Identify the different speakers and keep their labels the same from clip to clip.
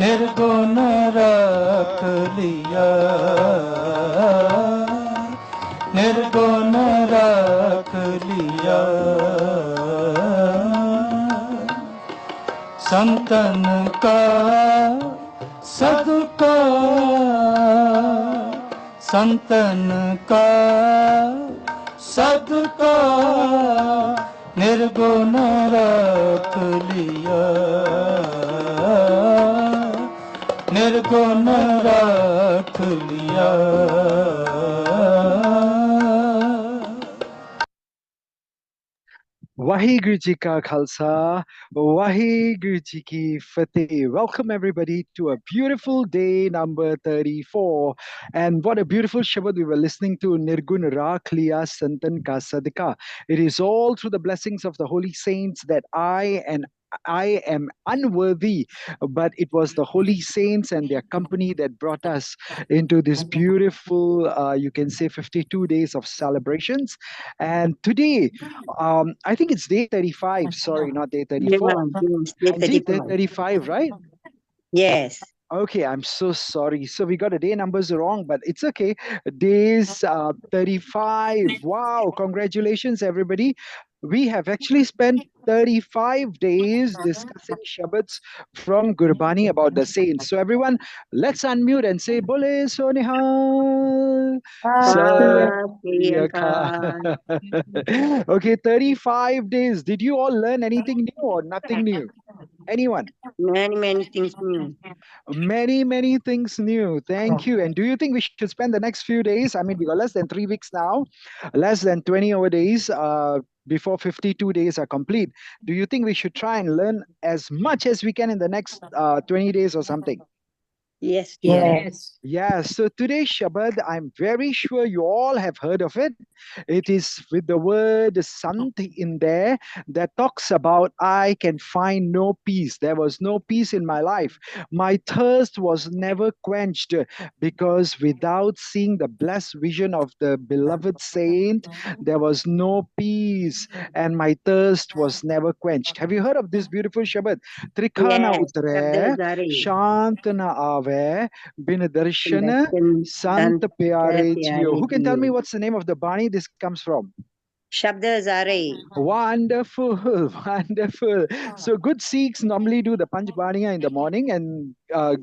Speaker 1: निर्गुण रख लिया, निर्गुण रख लिया। संतन का सदका, संतन का सदका, निर्गुण रख लिया, निर्गुण रख लिया।
Speaker 2: Waheguru Ji Ka Khalsa, Waheguru Ji Ki Fateh. Welcome everybody to a beautiful day number 34. And what a beautiful Shabad we were listening to, Nirgun Rakh Liya Santan Ka Sadka. It is all through the blessings of the holy saints that I am unworthy, but it was the holy saints and their company that brought us into this beautiful, you can say 52 days of celebrations. And today, I think it's day 35. Sorry, not day 34.
Speaker 3: Yes,
Speaker 2: Day 35, right?
Speaker 3: Yes.
Speaker 2: Okay, I'm so sorry. So we got the day numbers wrong, but it's okay. Days 35. Wow, congratulations, everybody. We have actually spent 35 days discussing Shabads from Gurbani about the saints. So everyone, let's unmute and say, Bole So Nihal. Okay, 35 days. Did you all learn anything new or nothing new? Anyone?
Speaker 3: Many things new.
Speaker 2: Many things new. Thank you. And do you think we should spend the next few days? I mean, we got less than 3 weeks now, less than 20 over days before 52 days are complete. Do you think we should try and learn as much as we can in the next 20 days or something?
Speaker 3: Yes.
Speaker 2: Yeah, so today's Shabad, I'm very sure you all have heard of it. It is with the word Sant in there that talks about, I can find no peace. There was no peace in my life. My thirst was never quenched because without seeing the blessed vision of the beloved saint, there was no peace and my thirst was never quenched. Have you heard of this beautiful Shabad? Trikhana utre, Shantana ave, bin darshana sant pyare jiyo. Who can tell me what's the name of the Bani this comes from?
Speaker 3: Shabdazare.
Speaker 2: Wonderful, wonderful. So good Sikhs normally do the Panch Baniya in the morning, and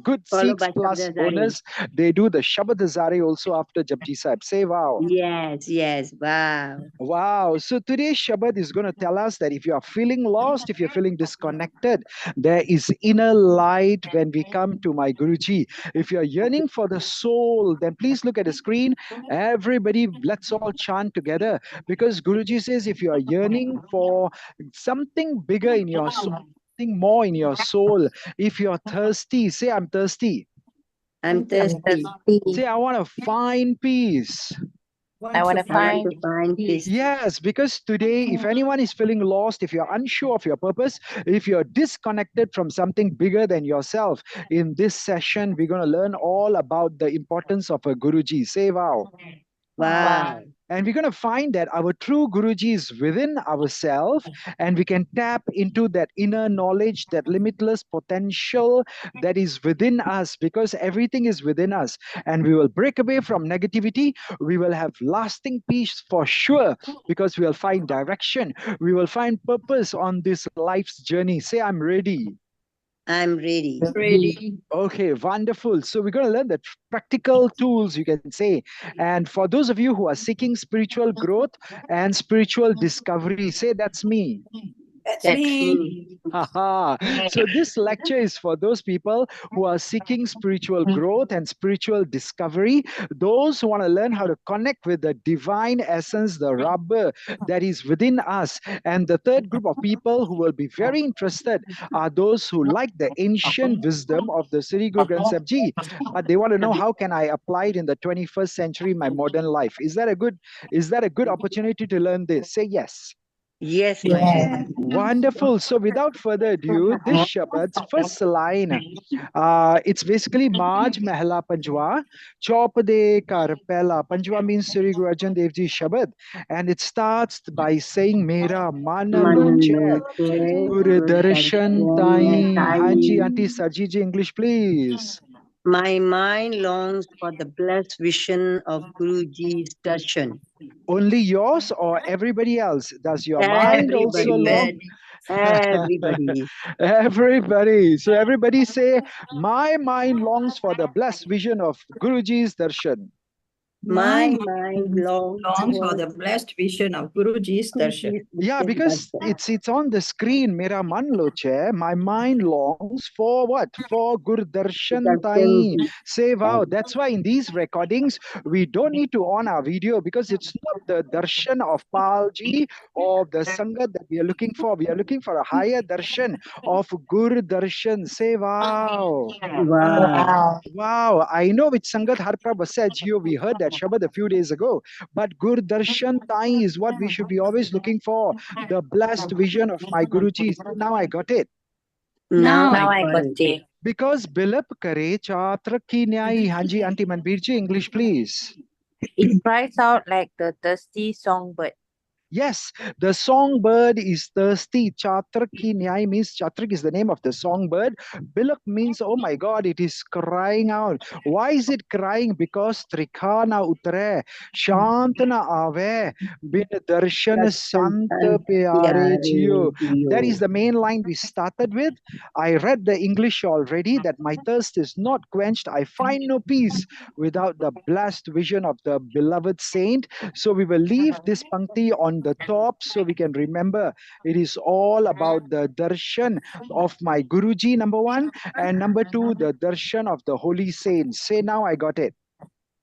Speaker 2: good
Speaker 3: Followed
Speaker 2: Sikhs
Speaker 3: by
Speaker 2: plus
Speaker 3: Shabdazare.
Speaker 2: bonus, they do the Shabad Zare also after Japji Sahib. Say wow.
Speaker 3: Yes, wow.
Speaker 2: Wow. So today's Shabad is going to tell us that if you are feeling lost, if you're feeling disconnected, there is inner light when we come to my Guruji. If you're yearning for the soul, then please look at the screen. Everybody, let's all chant together, because Guruji says if you are yearning for something bigger in your soul, something more in your soul, if you're thirsty, say, I'm thirsty.
Speaker 3: I'm thirsty.
Speaker 2: Say, I want to find peace.
Speaker 4: I want to find
Speaker 3: peace.
Speaker 2: Yes, because today, if anyone is feeling lost, if you're unsure of your purpose, if you're disconnected from something bigger than yourself, in this session, we're going to learn all about the importance of a Guruji. Say wow.
Speaker 3: Wow.
Speaker 2: And we're going to find that our true Guruji is within ourselves, and we can tap into that inner knowledge, that limitless potential that is within us, because everything is within us. And we will break away from negativity. We will have lasting peace for sure, because we will find direction. We will find purpose on this life's journey. Say, I'm ready.
Speaker 3: I'm ready.
Speaker 2: Okay, wonderful. So we're going to learn the practical tools, you can say. And for those of you who are seeking spiritual growth and spiritual discovery, say, that's me.
Speaker 3: That's me.
Speaker 2: So this lecture is for those people who are seeking spiritual growth and spiritual discovery, those who want to learn how to connect with the divine essence, the rubber that is within us. And the third group of people who will be very interested are those who like the ancient wisdom of the Sri Guru Granth Sahib Ji, but they want to know, how can I apply it in the 21st century in my modern life? Is that a good opportunity to learn this? Say yes.
Speaker 3: Yes, Maharaj.
Speaker 2: Wonderful. So without further ado, this Shabad's first line, it's basically Maj Mahla Panjwa, Chop De Kar Pehla. Panjwa means Sri Guru Arjan Dev Ji Shabad. And it starts by saying, Mera man loche, Guru Darshan Tai. Hanji, Auntie Sarji Ji, English, please.
Speaker 3: My mind longs for the blessed vision of Guruji's darshan.
Speaker 2: Only yours or everybody else? Does your mind also long?
Speaker 3: Everybody.
Speaker 2: Everybody. So everybody say, my mind longs for the blessed vision of Guruji's darshan.
Speaker 3: My mind longs
Speaker 5: for the blessed vision of Guruji's darshan.
Speaker 2: Yeah, because it's on the screen. Mera man loche. My mind longs for what? For Gur Darshan Tai. Say wow. That's why in these recordings we don't need to on our video because it's not the darshan of Palji or the Sangat that we are looking for. We are looking for a higher darshan of Gur Darshan. Say wow.
Speaker 3: Wow.
Speaker 2: Wow. I know which Sangat Harprabha said you. We heard that Shabad a few days ago. But Gur Darshan Tai is what we should be always looking for. The blessed vision of my Guruji. Now I got it.
Speaker 3: Now
Speaker 4: I got it.
Speaker 2: Because Bilap Kare Chatra Ki Nyai. Hanji Auntie Manbir ji, English please.
Speaker 4: It cries out like the thirsty songbird.
Speaker 2: Yes, the songbird is thirsty. Chatrak ki nyai means Chatrak is the name of the songbird. Bilak means, oh my God, it is crying out. Why is it crying? Because Trikhana utre, Shantana ave, bin darshan sant pyare jiyo. That is the main line we started with. I read the English already that my thirst is not quenched. I find no peace without the blessed vision of the beloved saint. So we will leave this pankti on the top so we can remember it is all about the darshan of my Guruji, number one, and number two, the darshan of the holy saints. Say now I got it.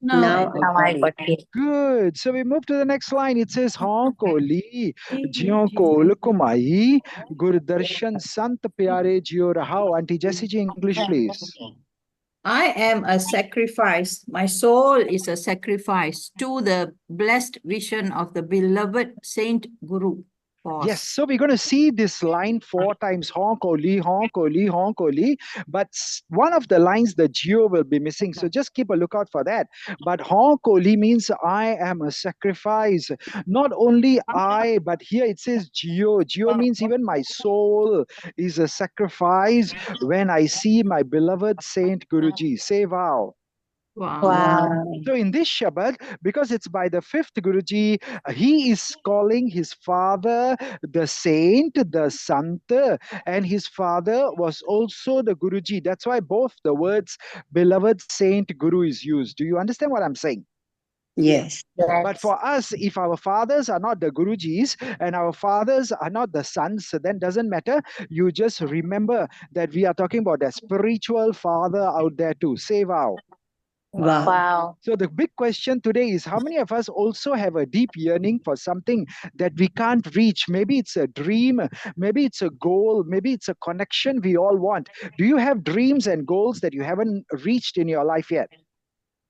Speaker 3: Now
Speaker 4: I got it.
Speaker 2: Good. So we move to the next line. It says, "Haan ko li, jiyon ko lukumai, Gur darshan sant pyare jiyo rahao." Auntie Jessie ji, English, please.
Speaker 5: I am a sacrifice. My soul is a sacrifice to the blessed vision of the beloved Saint Guru. Pause.
Speaker 2: Yes, so we're going to see this line 4 times, honk oli, honk oli, honk oli. But one of the lines, the geo will be missing. So just keep a lookout for that. But honk oli means I am a sacrifice. Not only I, but here it says geo. Geo means even my soul is a sacrifice when I see my beloved Saint Guruji. Say wow.
Speaker 4: Wow.
Speaker 2: So in this Shabad, because it's by the 5th Guruji, he is calling his father the saint, the sant, and his father was also the Guruji. That's why both the words beloved saint Guru is used. Do you understand what I'm saying?
Speaker 3: Yes.
Speaker 2: But for us, if our fathers are not the Gurujis and our fathers are not the sons, then doesn't matter. You just remember that we are talking about a spiritual father out there too. Say wow.
Speaker 4: Wow.
Speaker 2: So the big question today is how many of us also have a deep yearning for something that we can't reach? Maybe it's a dream, maybe it's a goal, maybe it's a connection we all want. Do you have dreams and goals that you haven't reached in your life yet?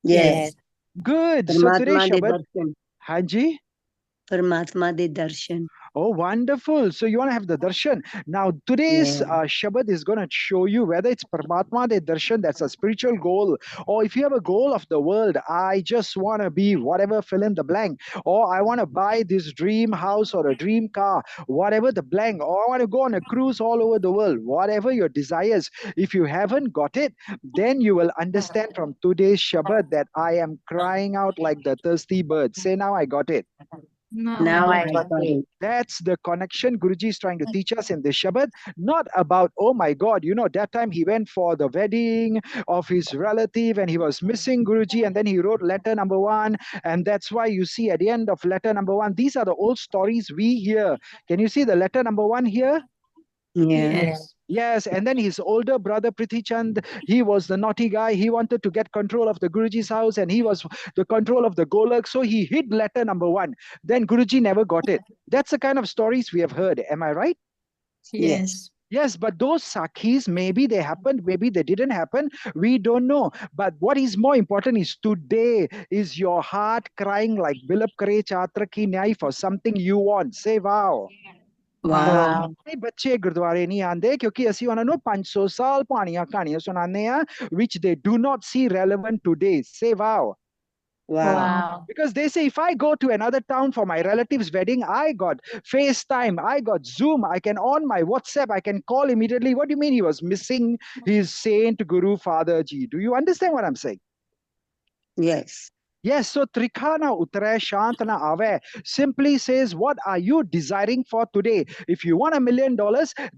Speaker 3: Yes.
Speaker 2: Good. So today,
Speaker 3: Paramatma de
Speaker 2: Shabad,
Speaker 3: darshan.
Speaker 2: Hanji?
Speaker 3: Paramatma de darshan.
Speaker 2: Oh, wonderful. So you want to have the darshan. Now, today's Shabad is going to show you whether it's Paramatma de darshan, that's a spiritual goal, or if you have a goal of the world, I just want to be whatever, fill in the blank, or I want to buy this dream house or a dream car, whatever the blank, or I want to go on a cruise all over the world, whatever your desires. If you haven't got it, then you will understand from today's Shabad that I am crying out like the thirsty bird. Say now I got it.
Speaker 3: Now I got it.
Speaker 2: That's the connection Guruji is trying to teach us in this Shabad. Not about, oh my God, you know, that time he went for the wedding of his relative and he was missing Guruji, and then he wrote letter number 1. And that's why you see at the end of letter number 1, these are the old stories we hear. Can you see the letter number 1 here?
Speaker 5: Yes.
Speaker 2: Yes, and then his older brother Prithi Chand, he was the naughty guy. He wanted to get control of the Guruji's house and he was the control of the Golak. So he hid letter number 1. Then Guruji never got it. That's the kind of stories we have heard. Am I right?
Speaker 5: Yes.
Speaker 2: Yes, but those sakhis, maybe they happened, maybe they didn't happen. We don't know. But what is more important is today is your heart crying like Bilap Kare Chatra Ki Nyai for something you want. Say wow.
Speaker 3: Wow.
Speaker 2: नहीं बच्चे गुरुद्वारे नहीं आंदे क्योंकि ਅਸੀਂ ਉਹਨਾਂ ਨੂੰ 500 ਸਾਲ ਪੁਰਾਣੀਆਂ ਕਹਾਣੀਆਂ ਸੁਣਾਉਂਦੇ ਆ which they do not see relevant today. Say wow.
Speaker 3: Wow.
Speaker 4: Wow.
Speaker 2: Because they say if I go to another town for my relative's wedding, I got FaceTime, I got Zoom, I can on my WhatsApp, I can call immediately. What do you mean he was missing his Saint Guru Father Ji? Do you understand what I'm saying?
Speaker 3: Yes.
Speaker 2: Yes, so Trikhana Utare Shantana Ave simply says, what are you desiring for today? If you want $1 million,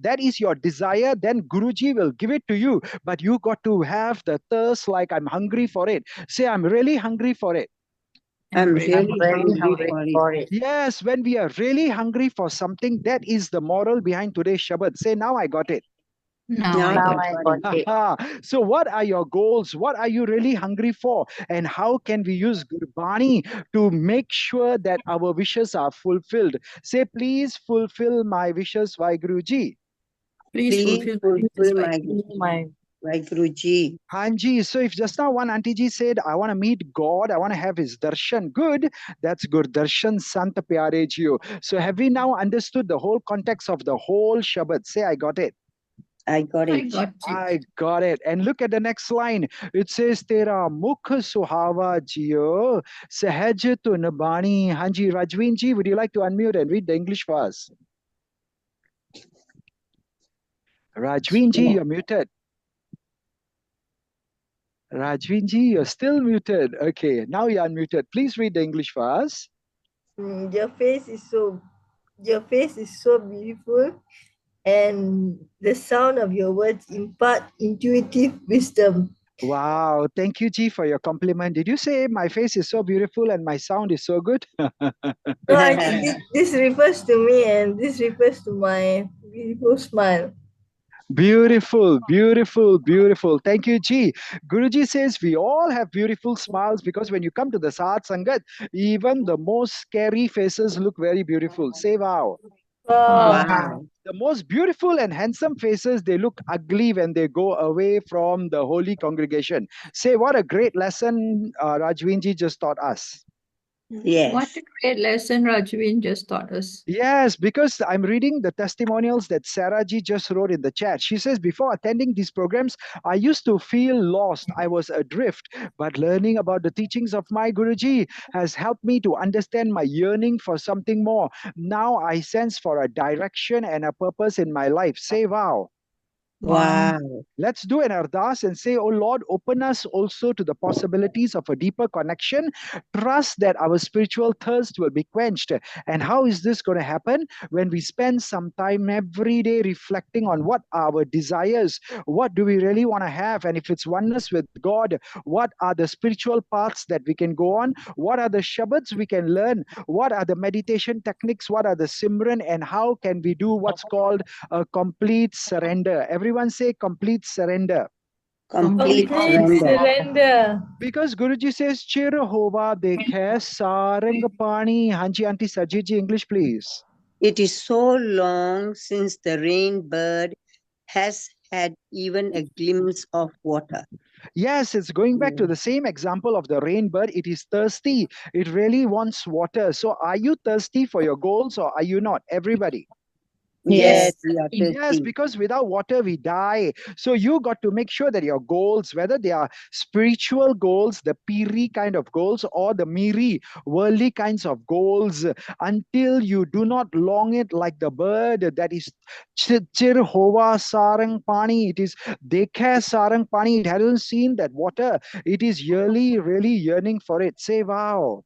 Speaker 2: that is your desire, then Guruji will give it to you. But you got to have the thirst like I'm hungry for it. Say, I'm really hungry for it.
Speaker 3: I'm
Speaker 5: really
Speaker 3: really
Speaker 4: Very
Speaker 3: hungry
Speaker 4: hungry
Speaker 3: for it.
Speaker 4: for it.
Speaker 2: Yes, when we are really hungry for something, that is the moral behind today's Shabad. Say, now I got it.
Speaker 5: Now
Speaker 3: Now
Speaker 5: I
Speaker 4: Now
Speaker 5: got
Speaker 4: I
Speaker 5: it.
Speaker 4: got it.
Speaker 2: So what are your goals? What are you really hungry for? And how can we use Gurbani to make sure that our wishes are fulfilled? Say, please fulfill my wishes, Vaiguruji.
Speaker 5: Please
Speaker 3: Please
Speaker 5: fulfill
Speaker 3: fulfill
Speaker 5: my
Speaker 3: my
Speaker 4: My
Speaker 3: Guruji.
Speaker 2: Hanji, so if just now one auntie ji said, I want to meet God, I want to have his darshan, good, that's good. Darshan Sant Pyare Jiyo. So have we now understood the whole context of the whole Shabad? Say, I got it.
Speaker 3: I got
Speaker 5: I
Speaker 3: it.
Speaker 5: got you.
Speaker 2: I got it. And look at the next line. It says, Tera mukh suhava jiyo, sahaj tu nabani. Hanji, Rajveen ji, would you like to unmute and read the English for us? Rajveen ji, you're muted. Rajveen ji, you're still muted. Okay, now you're unmuted. Please read the English for us.
Speaker 6: Your face is so beautiful, and the sound of your words impart intuitive wisdom.
Speaker 2: Wow, thank you, Ji, for your compliment. Did you say my face is so beautiful and my sound is so good?
Speaker 6: No, I think this refers to me, and this refers to my beautiful smile.
Speaker 2: Beautiful, beautiful, beautiful. Thank you, Ji. Guruji says we all have beautiful smiles because when you come to the Saat Sangat, even the most scary faces look very beautiful. Say wow.
Speaker 3: Wow.
Speaker 2: The most beautiful and handsome faces, they look ugly when they go away from the holy congregation. Say what a great lesson Rajveen ji just taught us.
Speaker 3: Yes.
Speaker 5: What a great lesson Rajveen just taught us.
Speaker 2: Yes, because I'm reading the testimonials that Sarah ji just wrote in the chat. She says, before attending these programs, I used to feel lost. I was adrift. But learning about the teachings of my Guruji has helped me to understand my yearning for something more. Now I sense for a direction and a purpose in my life. Say wow.
Speaker 3: Wow.
Speaker 2: Let's do an ardas and say, oh Lord, open us also to the possibilities of a deeper connection. Trust that our spiritual thirst will be quenched. And how is this going to happen? When we spend some time every day reflecting on what are our desires, what do we really want to have? And if it's oneness with God, what are the spiritual paths that we can go on? What are the shabads we can learn? What are the meditation techniques? What are the simran? And how can we do what's called a complete surrender? Everyone say complete surrender.
Speaker 3: Complete
Speaker 6: Complete
Speaker 3: surrender.
Speaker 6: surrender.
Speaker 2: Because Guruji says, Chir hova dekhe sarang pani. Hanji Auntie Sajid ji, English please.
Speaker 3: It is so long since the rain bird has had even a glimpse of water.
Speaker 2: Yes, it's going back to the same example of the rain bird. It is thirsty. It really wants water. So are you thirsty for your goals or are you not? Everybody.
Speaker 3: Yes,
Speaker 5: Yes.
Speaker 3: we are
Speaker 2: Yes,
Speaker 3: thirsty.
Speaker 2: because without water we die. So you got to make sure that your goals, whether they are spiritual goals, the piri kind of goals, or the miri, worldly kinds of goals, until you do not long it like the bird that is chir hova sarang pani. It is dekhe sarang pani. It hasn't seen that water. It is really, really yearning for it. Say wow.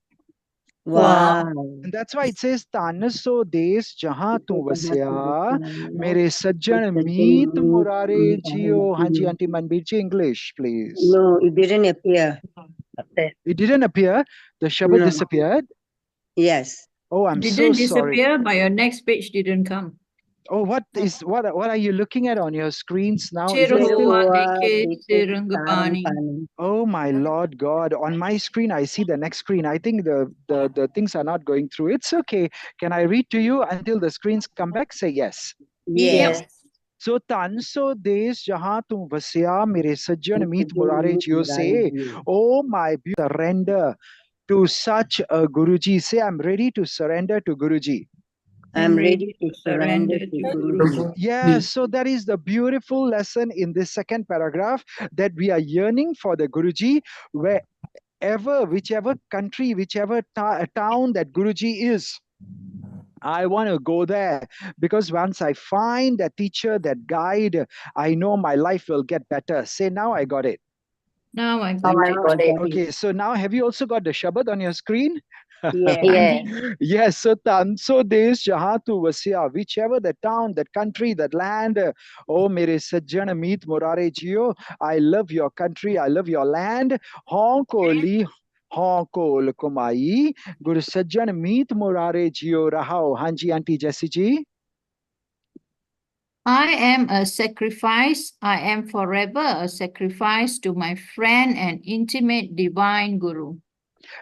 Speaker 3: Wow.
Speaker 2: And that's why it says Tanaso Des Jahan Tu Vasya Mere Sajjan Meet Murare Jio. Hanji Auntie Manbir ji, English, please.
Speaker 3: No, it didn't appear.
Speaker 2: It didn't appear. The Shabad
Speaker 3: No.
Speaker 2: disappeared.
Speaker 3: Yes.
Speaker 2: Oh, I'm
Speaker 5: Didn't
Speaker 2: so sorry.
Speaker 5: disappear, but your next page didn't come.
Speaker 2: Oh, what are you looking at on your screens now? Is it
Speaker 5: Chir
Speaker 2: still?
Speaker 5: hova
Speaker 3: Cheruva
Speaker 5: dekhe
Speaker 3: dekhe
Speaker 5: Sirangapani.
Speaker 3: sarangapani.
Speaker 2: Oh my Lord God. On my screen, I see the next screen. I think the things are not going through. It's okay. Can I read to you until the screens come back? Say yes.
Speaker 3: Yes.
Speaker 4: Yes.
Speaker 2: So tan so des jahan tu vasya mere sajjan meet murare jiyo say, oh my surrender to such a Guruji. Say, I'm ready to surrender to Guruji.
Speaker 3: I'm ready to surrender to Guruji.
Speaker 2: Yes, so that is the beautiful lesson in this second paragraph, that we are yearning for the Guruji wherever, whichever country, whichever town that Guruji is. I want to go there, because once I find that teacher, that guide, I know my life will get better. Say, now I got it.
Speaker 5: Now I
Speaker 4: Oh
Speaker 5: got
Speaker 4: my
Speaker 5: it.
Speaker 4: God.
Speaker 2: Okay, so now have you also got the Shabad on your screen?
Speaker 3: Yeah.
Speaker 4: Yeah.
Speaker 2: Yes, so tanso des jahan tu vasya, whichever the town, that country, that land. Oh, mere sajjan meet murare jiyo. I love your country, I love your land. Hong ko li Hong ko kumai. Guru sajjan meet murare jiyo rahao. Hanji auntie Jessie ji.
Speaker 5: I am a sacrifice. I am forever a sacrifice to my friend and intimate divine Guru.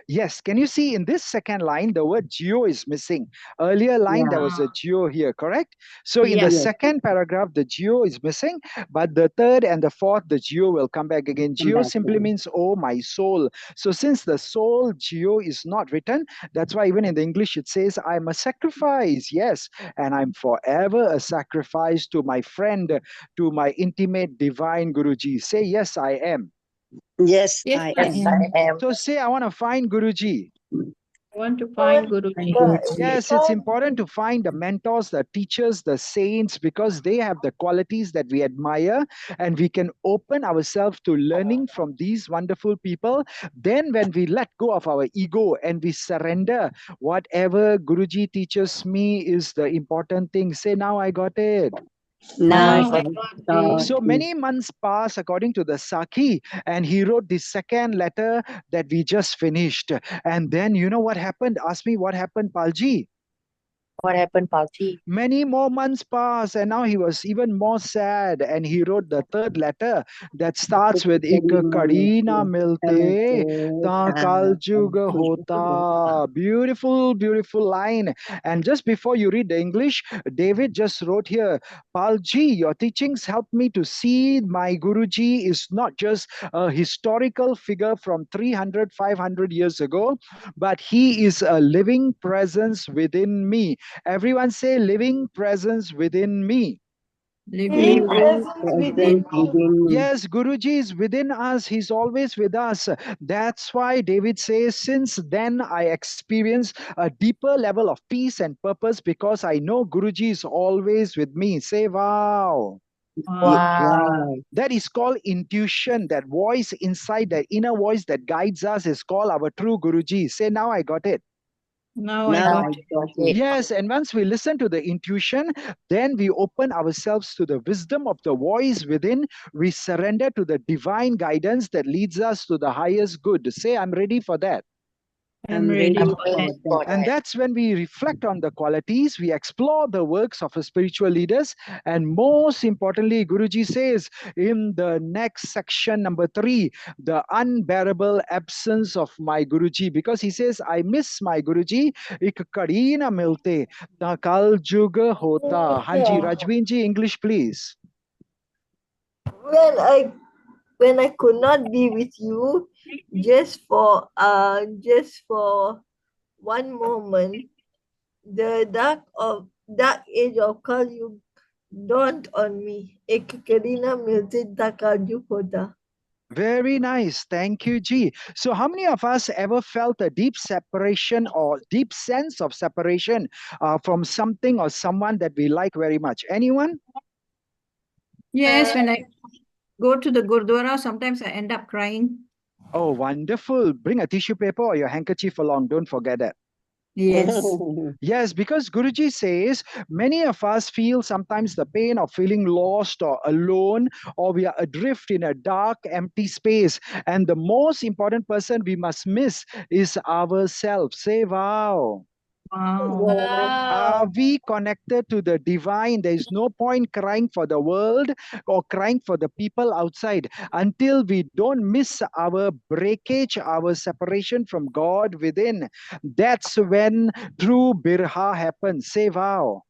Speaker 2: Yes, can you see in this second line, the word geo is missing. Earlier line, there was a geo here, correct? So in the
Speaker 5: Yes.
Speaker 2: second paragraph, the geo is missing, but the third and the fourth, the geo will come back again. Geo simply means, oh, my soul. So since the soul geo is not written, that's why even in the English, it says, I'm a sacrifice. Yes, and I'm forever a sacrifice to my friend, to my intimate divine Guruji. Say, yes, I am.
Speaker 3: Yes,
Speaker 5: Yes,
Speaker 3: I
Speaker 5: I
Speaker 3: am.
Speaker 5: am.
Speaker 4: am.
Speaker 2: So say, I want to find Guruji.
Speaker 5: I want to find Guruji.
Speaker 2: Yes, it's important to find the mentors, the teachers, the saints, because they have the qualities that we admire, and we can open ourselves to learning from these wonderful people. Then when we let go of our ego and we surrender, whatever Guruji teaches me is the important thing. Say, now I got it.
Speaker 3: Now
Speaker 5: I
Speaker 3: I
Speaker 5: got it.
Speaker 2: So many months pass according to the Sakhi, and he wrote the second letter that we just finished. And then you know what happened? Ask me what happened, Palji.
Speaker 4: What happened, Palji?
Speaker 2: Many more months passed, and now he was even more sad. And he wrote the third letter that starts with Ik kadi na milte ta kal jug hota. Beautiful, beautiful line. And just before you read the English, David just wrote here, Palji, your teachings help me to see my Guruji is not just a historical figure from 300, 500 years ago, but he is a living presence within me. Everyone say, living presence within me.
Speaker 5: Living
Speaker 3: presence within me.
Speaker 2: Yes, Guruji is within us. He's always with us. That's why David says, since then I experience a deeper level of peace and purpose, because I know Guruji is always with me. Say, wow.
Speaker 4: Wow.
Speaker 2: That is called intuition. That voice inside, that inner voice that guides us is called our true Guruji. Say, now I got it.
Speaker 5: Now I
Speaker 3: Now
Speaker 5: got
Speaker 3: I
Speaker 5: it.
Speaker 3: got it.
Speaker 2: Yes, and once we listen to the intuition, then we open ourselves to the wisdom of the voice within. We surrender to the divine guidance that leads us to the highest good. Say, I'm ready for that.
Speaker 5: I'm ready
Speaker 4: I'm
Speaker 5: for
Speaker 4: ready
Speaker 5: that.
Speaker 4: for
Speaker 2: And
Speaker 4: that.
Speaker 2: that's when we reflect on the qualities, we explore the works of our spiritual leaders. And most importantly, Guruji says in the next section, number 3, the unbearable absence of my Guruji. Because he says, I miss my Guruji. Ik kadi na milte, ta kal jug hota. Hanji, Rajveen ji, English, please.
Speaker 6: When I could not be with you just for one moment, the dark age of Kali dawned on me. Ek karina milte takaju hoda.
Speaker 2: Very nice. Thank you, Ji. So, how many of us ever felt a deep separation or deep sense of separation from something or someone that we like very much? Anyone?
Speaker 5: Yes, when I go to the Gurdwara, sometimes I end up crying.
Speaker 2: Oh, wonderful. Bring a tissue paper or your handkerchief along. Don't forget that.
Speaker 5: Yes.
Speaker 2: Yes, because Guruji says many of us feel sometimes the pain of feeling lost or alone, or we are adrift in a dark, empty space. And the most important person we must miss is ourselves. Say, wow.
Speaker 5: Wow.
Speaker 2: Are we connected to the divine? There is no point crying for the world or crying for the people outside until we don't miss our breakage, our separation from God within. That's when true birha happens. Say, wow.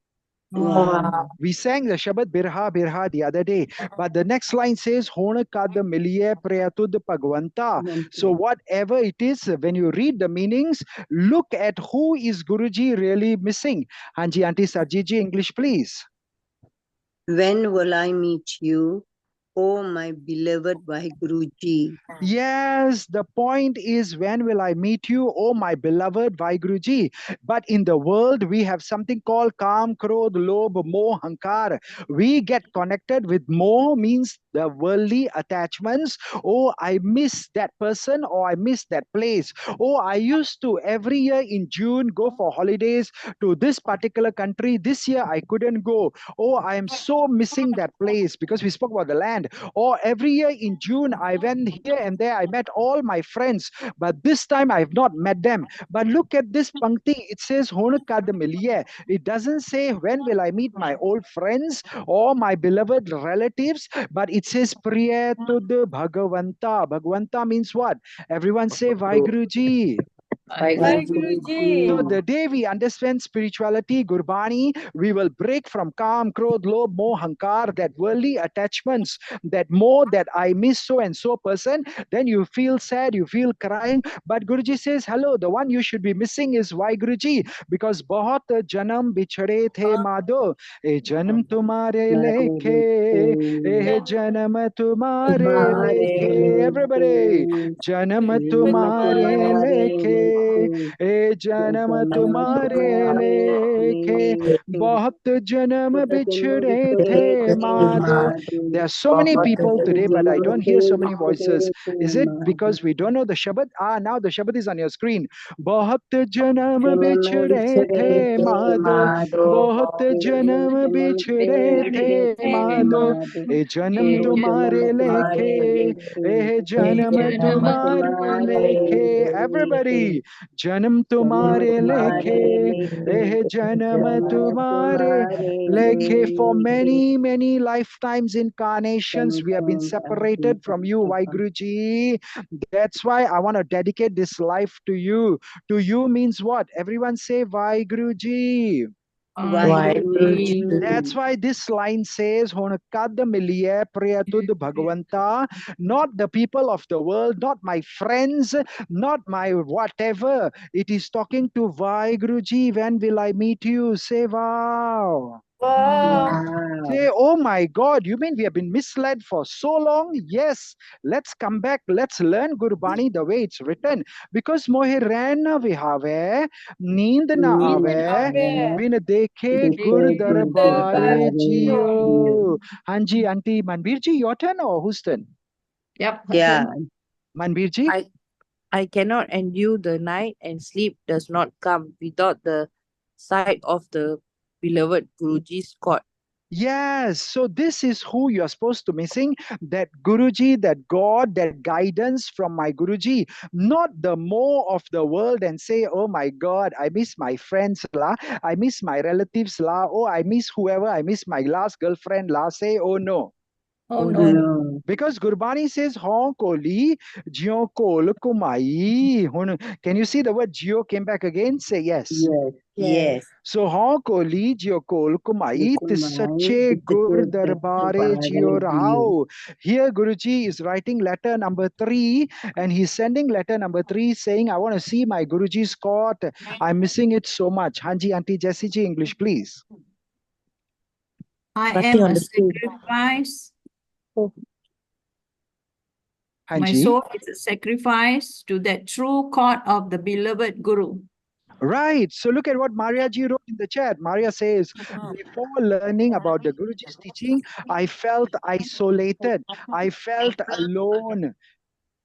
Speaker 3: Wow.
Speaker 2: We sang the Shabad Birha Birha the other day, but the next line says Hona kad miliye prayatud Bhagwanta. So whatever it is, when you read the meanings, look at who is Guruji really missing. Hanji Auntie Sajiji, English please.
Speaker 3: When will I meet you, oh my beloved Guruji?
Speaker 2: Yes, the point is, when will I meet you, oh my beloved Vaiguruji? But in the world, we have something called Kam, Krodh, Lobh, Moh, Hankar. We get connected with Moh, means the worldly attachments. Oh, I miss that person, or I miss that place. Oh, I used to every year in June go for holidays to this particular country. This year, I couldn't go. Oh, I am so missing that place, because we spoke about the land. Or every year in June, I went here and there, I met all my friends, but this time I have not met them. But look at this pankti, it says Honakadamiliye. It doesn't say when will I meet my old friends or my beloved relatives, but it says Priya Tud Bhagavanta. Bhagavanta means what? Everyone say Vaiguruji. So the day we understand spirituality, Gurbani, we will break from Kam, Krodh, Lobh, Moh, Hankar, that worldly attachments, that more that I miss so and so person. Then you feel sad, you feel crying. But Guruji says, hello, the one you should be missing is why Guruji? Because bahut janam bichhade the madho, e janam tumhare lekhe, e janam tumhare lekhe. Everybody, janam tumhare lekhe. ए जन्म तुम्हारे लेखे बहुत जन्म बिछड़े थे Madho. There are so many people today, but I don't hear so many voices. Is it because we don't know the Shabad? Now the Shabad is on your screen. बहुत जन्म बिछड़े थे माधो, बहुत जन्म बिछड़े थे माधो, ए जन्म तुम्हारे लेखे, ए जन्म तुम्हारे लेखे. Everybody, Janam tumhare lekhe, eh janam tumhare lekhe. For many, many lifetimes, incarnations, we have been separated from you, Vaiguruji. That's why I want to dedicate this life to you. To you means what? Everyone say Vaiguruji. That's why this line says, Honakadamiliye Priyatud Bhagavanta, not the people of the world, not my friends, not my whatever. It is talking to Vaiguruji. When will I meet you? Say wow. Say, oh my God, you mean we have been misled for so long? Yes, let's come back. Let's learn Gurbani the way it's written. Because mohe rain na vihave, neend na aave, bin dekhe gur darbare jiyo. Hanji, Auntie Manbir ji, your turn or whose turn?
Speaker 5: Yep.
Speaker 3: Yeah.
Speaker 2: Manbir ji?
Speaker 4: I cannot endure the night, and sleep does not come without the sight of the beloved Guruji's court.
Speaker 2: Yes, so this is who you are supposed to missing, that Guruji, that God, that guidance from my Guruji, not the more of the world and say, oh my God, I miss my friends la, I miss my relatives la, oh I miss whoever, I miss my last girlfriend la, say, oh no.
Speaker 5: Oh no.
Speaker 2: Because Gurbani says, Hon koli, jio kol kumai. Can you see the word jio came back again? Say yes.
Speaker 3: Yes.
Speaker 2: So Hon koli, jio kol kumai, tisache gur darbare jio rahao. Here Guruji is writing letter number 3, and he's sending letter number 3 saying, I want to see my Guruji's court. I'm missing it so much. Hanji, Auntie Jessie ji, English, please.
Speaker 5: I am a sacrifice. My
Speaker 2: Hanji.
Speaker 5: soul is a sacrifice to that true court of the beloved Guru.
Speaker 2: Right. So look at what Maria ji wrote in the chat. Maria says, before learning about the Guruji's teaching, I felt isolated. I felt alone.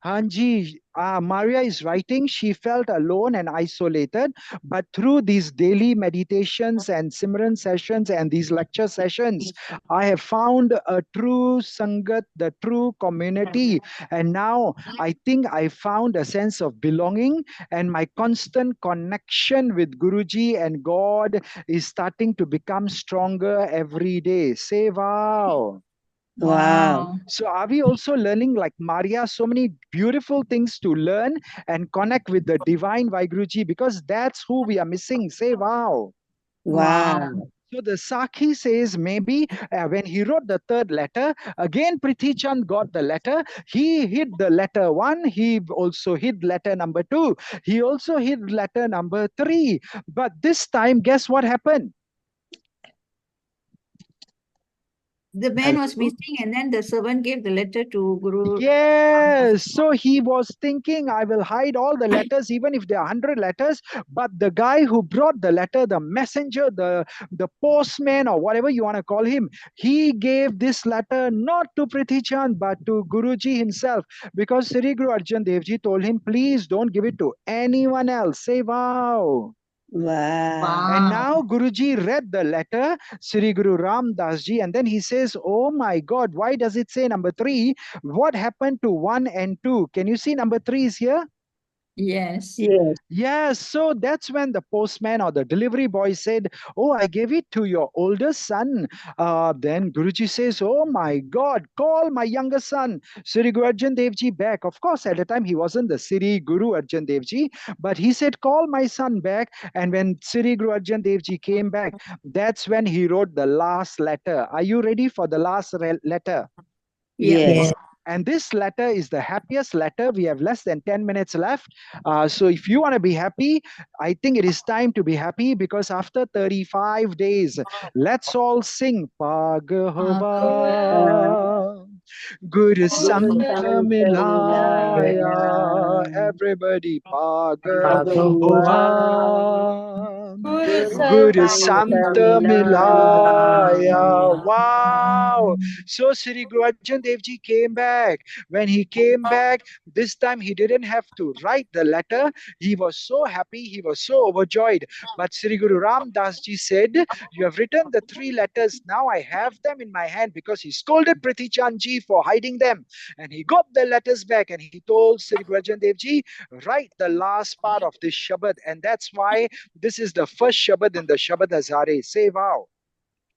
Speaker 2: Hanji, Maria is writing, she felt alone and isolated, but through these daily meditations and Simran sessions and these lecture sessions, I have found a true Sangat, the true community. And now I think I found a sense of belonging, and my constant connection with Guruji and God is starting to become stronger every day. Say wow.
Speaker 3: Wow.
Speaker 2: So are we also learning like Maria, so many beautiful things to learn and connect with the divine Vaiguruji, because that's who we are missing. Say wow.
Speaker 3: Wow.
Speaker 2: So the Sakhi says maybe when he wrote the third letter, again Prithi Chand got the letter. He hid the letter 1. He also hid letter number 2. He also hid letter number 3. But this time, guess what happened?
Speaker 5: The man was
Speaker 2: Hello?
Speaker 5: missing, and then the servant gave the letter to Guru.
Speaker 2: Yes. So he was thinking, I will hide all the letters, even if there are 100 letters. But the guy who brought the letter, the messenger, the postman, or whatever you want to call him, he gave this letter not to Prithi Chand, but to Guruji himself. Because Sri Guru Arjan Dev Ji told him, please don't give it to anyone else. Say wow.
Speaker 3: Wow.
Speaker 2: And now Guruji read the letter, Sri Guru Ram Das Ji, and then he says, oh my God, why does it say number 3? What happened to 1 and 2? Can you see number 3 is here?
Speaker 5: Yes.
Speaker 3: Yes.
Speaker 2: Yes, so that's when the postman or the delivery boy said, oh, I gave it to your older son. Then Guruji says, oh my God, call my younger son, Sri Guru Arjan Dev Ji back. Of course, at the time he wasn't the Sri Guru Arjan Dev Ji, but he said, call my son back. And when Sri Guru Arjan Dev Ji came back, that's when he wrote the last letter. Are you ready for the last letter?
Speaker 3: Yes.
Speaker 2: And this letter is the happiest letter. We have less than 10 minutes left. So if you want to be happy, I think it is time to be happy, because after 35 days, let's all sing Bhagava Guru Santa Milaya. Everybody Bhagava Guru Santa Milaya. Wow. So Sri Guru Arjan Dev Ji came back. When he came back, this time he didn't have to write the letter. He was so happy. He was so overjoyed. But Sri Guru Ram Das Ji said, you have written the 3 letters. Now I have them in my hand, because he scolded Prithi Chand Ji for hiding them. And he got the letters back, and he told Sri Guru Arjan Dev Ji, write the last part of this Shabad. And that's why this is the first Shabad in the Shabad Hazare. Say wow.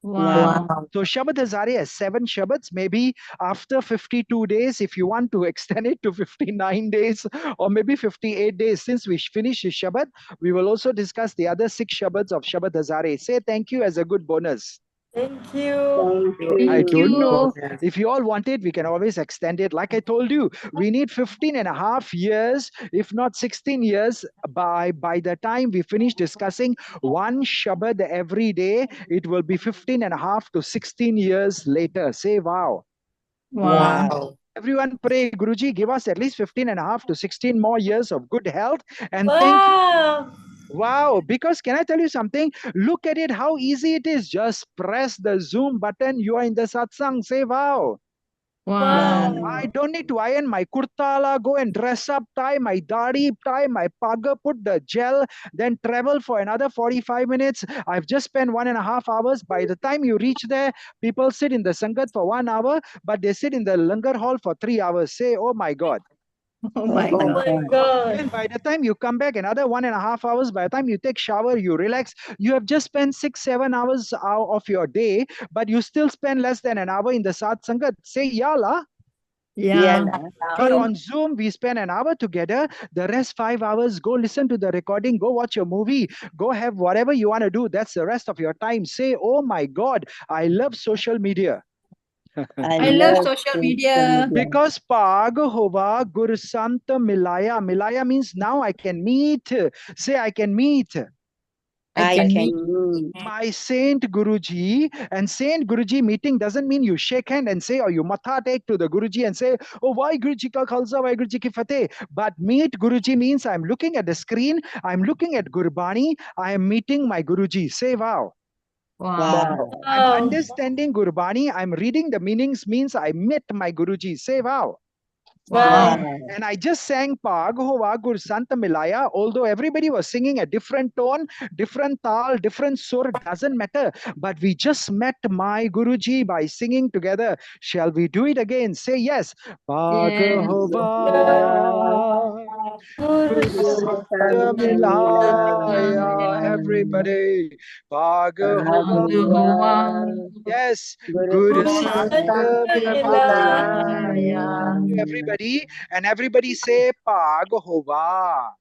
Speaker 5: Wow.
Speaker 2: So Shabad Hazare has 7 Shabads. Maybe after 52 days, if you want to extend it to 59 days or maybe 58 days, since we finished this Shabad, we will also discuss the other 6 Shabads of Shabad Hazare. Say thank you as a good bonus.
Speaker 6: Thank you.
Speaker 3: Thank you.
Speaker 2: I don't know.
Speaker 4: Yes.
Speaker 2: If you all want it, we can always extend it. Like I told you, we need 15.5 years, if not 16 years. By the time we finish discussing one Shabad every day, it will be 15.5 to 16 years later. Say wow.
Speaker 5: Wow.
Speaker 2: Everyone pray, Guruji, give us at least 15.5 to 16 more years of good health. And thank you.
Speaker 6: Wow.
Speaker 2: Wow, because can I tell you something? Look at it, how easy it is. Just press the Zoom button. You are in the satsang. Say wow.
Speaker 5: Wow.
Speaker 2: I don't need to iron my kurtala, go and dress up, tie my dadi, tie my paga, put the gel, then travel for another 45 minutes. I've just spent 1.5 hours. By the time you reach there, people sit in the sangat for 1 hour, but they sit in the langar hall for 3 hours. Say, oh my God.
Speaker 5: Oh my
Speaker 6: Oh
Speaker 5: God.
Speaker 6: my God.
Speaker 2: Then by the time you come back, another 1.5 hours. By the time you take shower, you relax. You have just spent 6-7 hours out of your day, but you still spend less than an hour in the Sat Sangat. Say yala.
Speaker 5: Yeah.
Speaker 2: But on Zoom, we spend an hour together. The rest 5 hours, go listen to the recording, go watch your movie, go have whatever you want to do. That's the rest of your time. Say, oh my God, I love social media.
Speaker 5: I love social media.
Speaker 2: Because Pagahova Guru Santa Milaya. Milaya means now I can meet. Say, I can meet
Speaker 5: I can meet.
Speaker 2: my Saint Guruji. And Saint Guruji meeting doesn't mean you shake hand and say, or you matha take to the Guruji and say, oh, why Guruji ka khalsa, why Guruji ki fateh. But meet Guruji means I'm looking at the screen, I'm looking at Gurbani, I am meeting my Guruji. Say wow.
Speaker 5: Wow.
Speaker 2: I'm understanding Gurbani, I'm reading the meanings, means I met my Guruji. Say wow.
Speaker 5: Wow.
Speaker 2: And I just sang Pagahova Gur Santa Milaya, although everybody was singing a different tone, different tal, different sur, doesn't matter. But we just met my Guruji by singing together. Shall we do it again? Say yes. Pagahova Gur Santa Milaya. Everybody. Pagahova. Yes. Gur Santa Milaya. Everybody, and everybody say Pagahova.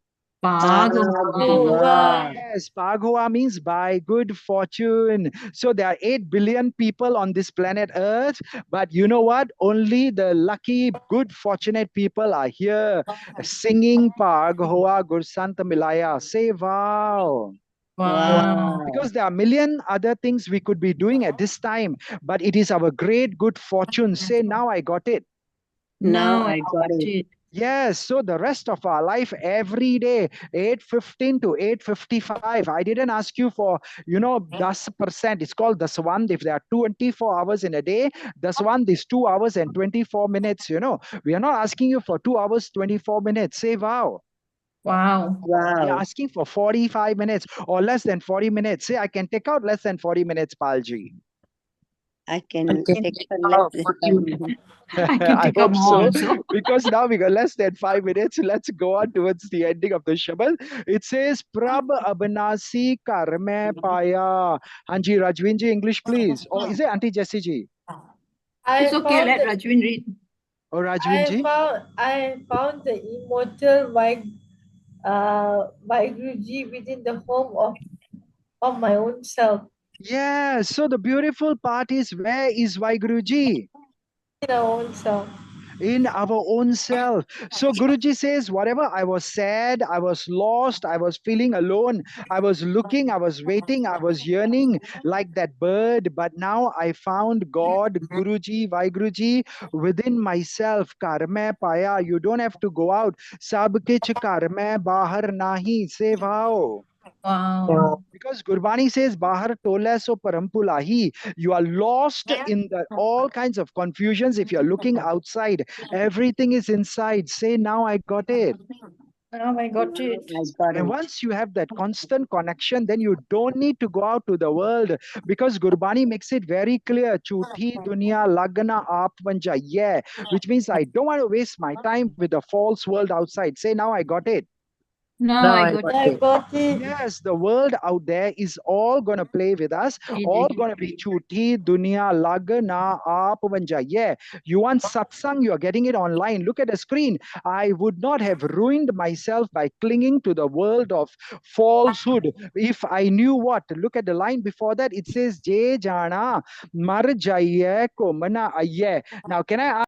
Speaker 5: Bhagava.
Speaker 2: Yes, Bhagava means by good fortune. So there are 8 billion people on this planet Earth, but you know what? Only the lucky, good, fortunate people are here singing Bhagava Gursanta Milaya. Say wow.
Speaker 5: Wow.
Speaker 2: Because there are a million other things we could be doing at this time, but it is our great good fortune. Say, now I got it.
Speaker 3: Now I got it.
Speaker 2: Yes, so the rest of our life every day, 8:15 to 8:55. I didn't ask you for, 10%. It's called Daswand. If there are 24 hours in a day, Daswand is 2 hours and 24 minutes. We are not asking you for 2 hours, 24 minutes. Say wow.
Speaker 5: Wow.
Speaker 2: We are
Speaker 3: Wow.
Speaker 2: asking for 45 minutes or less than 40 minutes. Say, I can take out less than 40 minutes, Palji.
Speaker 3: I can
Speaker 4: Okay.
Speaker 3: take a less than 5 minutes.
Speaker 5: I can take
Speaker 2: hope
Speaker 5: up more
Speaker 2: so,
Speaker 5: also.
Speaker 2: because now we got less than 5 minutes. Let's go on towards the ending of the Shabad. It says, Prab Abnasi Karme Paya. Hanji Rajvinji, English, please. Or is it Auntie Jessie ji?
Speaker 5: It's okay, let Rajvin read.
Speaker 2: Or Rajvinji?
Speaker 6: I found the immortal Guruji within the home of my own self.
Speaker 2: Yeah, so the beautiful part is, where is Vaiguruji?
Speaker 6: In our own self.
Speaker 2: In our own self. So Guruji says, whatever I was sad, I was lost, I was feeling alone, I was looking, I was waiting, I was yearning like that bird, but now I found God, Guruji, Vaiguruji within myself. Karme paya. You don't have to go out. Sab kich karme bahar nahi. Say wow.
Speaker 5: Wow.
Speaker 2: Because Gurbani says, Bahar tola so parampulahi. You are lost in all kinds of confusions if you're looking outside. Everything is inside. Say, now I got it.
Speaker 5: Now I got it.
Speaker 3: I got
Speaker 2: And
Speaker 3: it.
Speaker 2: once you have that constant connection, then you don't need to go out to the world, because Gurbani makes it very clear. Chuthi dunya lagna aap vanja. Yeah, which means I don't want to waste my time with the false world outside. Say, now I got it.
Speaker 5: Now I got
Speaker 6: I
Speaker 5: it.
Speaker 6: got it.
Speaker 2: Yes, the world out there is all going to play with us, all going to be chuti, dunya, lagna, aap, vanja. Yeah, you want satsang, you're getting it online. Look at the screen. I would not have ruined myself by clinging to the world of falsehood if I knew what. Look at the line before that. It says, Je jana mar jaiye ko mana aiye. Now, can I ask?